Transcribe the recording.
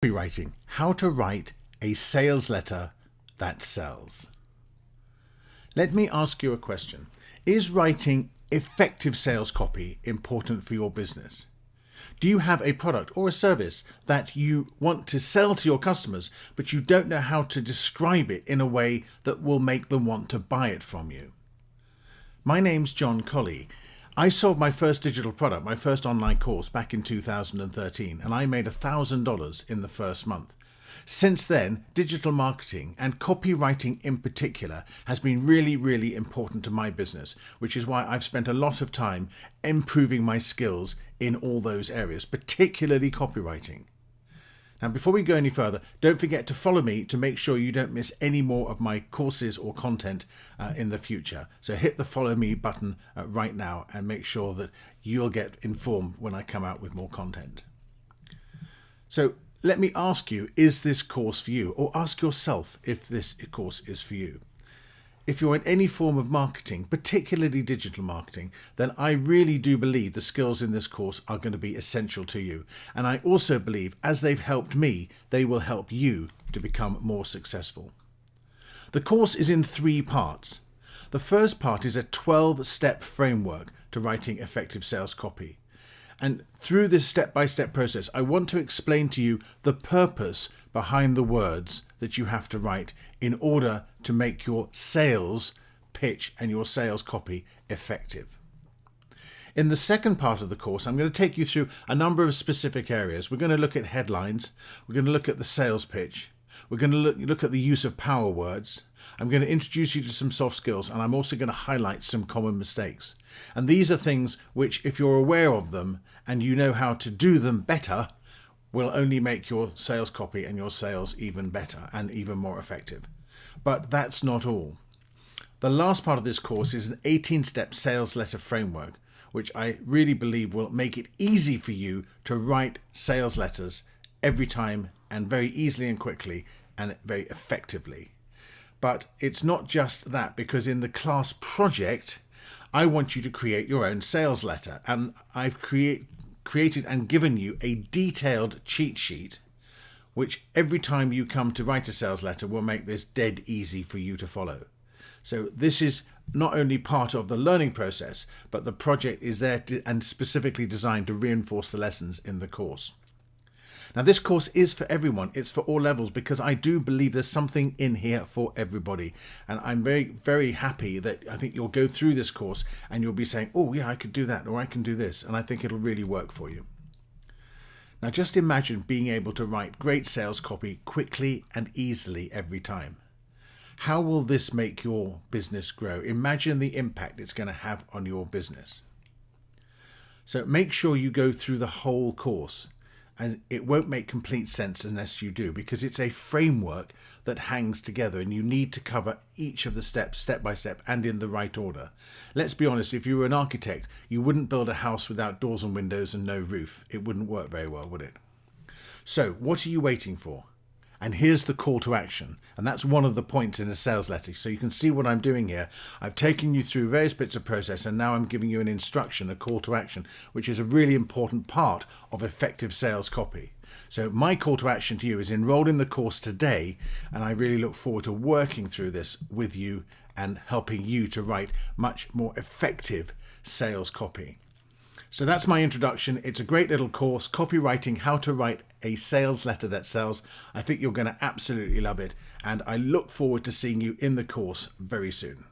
Copywriting, how to write a sales letter that sells. Let me ask you a question. Is writing effective sales copy important for your business? Do you have a product or a service that you want to sell to your customers, but you don't know how to describe it in a way that will make them want to buy it from you? My name's John Colley. I sold my first digital product, my first online course, back in 2013, and I made $1,000 in the first month. Since then, digital marketing and copywriting in particular has been really important to my business, which is why I've spent a lot of time improving my skills in all those areas, particularly copywriting. Now, before we go any further, don't forget to follow me to make sure you don't miss any more of my courses or content in the future. So hit the follow me button right now and make sure that you'll get informed when I come out with more content. So let me ask you, is this course for you? Or ask yourself if this course is for you. If you're in any form of marketing, particularly digital marketing, then I really do believe the skills in this course are going to be essential to you. And I also believe, as they've helped me, they will help you to become more successful. The course is in 3 parts. The first part is a 12-step framework to writing effective sales copy. And through this step-by-step process, I want to explain to you the purpose behind the words that you have to write in order to make your sales pitch and your sales copy effective. In the second part of the course, I'm going to take you through a number of specific areas. We're going to look at headlines. We're going to look at the sales pitch. We're going to look at the use of power words. I'm going to introduce you to some soft skills, and I'm also going to highlight some common mistakes. And these are things which, if you're aware of them and you know how to do them better, will only make your sales copy and your sales even better and even more effective. But that's not all. The last part of this course is an 18-step sales letter framework, which I really believe will make it easy for you to write sales letters every time and very easily and quickly and very effectively. But it's not just that, because in the class project, I want you to create your own sales letter, and I've created and given you a detailed cheat sheet, which every time you come to write a sales letter will make this dead easy for you to follow. So this is not only part of the learning process, but the project is there and specifically designed to reinforce the lessons in the course. Now, this course is for everyone. It's for all levels, because I do believe there's something in here for everybody. And I'm very happy that I think you'll go through this course and you'll be saying, oh yeah, I could do that, or I can do this. And I think it'll really work for you. Now, just imagine being able to write great sales copy quickly and easily every time. How will this make your business grow? Imagine the impact it's going to have on your business. So make sure you go through the whole course. And it won't make complete sense unless you do, because it's a framework that hangs together and you need to cover each of the steps step by step and in the right order. Let's be honest, if you were an architect, you wouldn't build a house without doors and windows and no roof. It wouldn't work very well, would it? So what are you waiting for? And here's the call to action. And that's one of the points in a sales letter. So you can see what I'm doing here. I've taken you through various bits of process, and now I'm giving you an instruction, a call to action, which is a really important part of effective sales copy. So my call to action to you is enroll in the course today. And I really look forward to working through this with you and helping you to write much more effective sales copy. So that's my introduction. It's a great little course, Copywriting, how to write a sales letter that sells. I think you're going to absolutely love it. And I look forward to seeing you in the course very soon.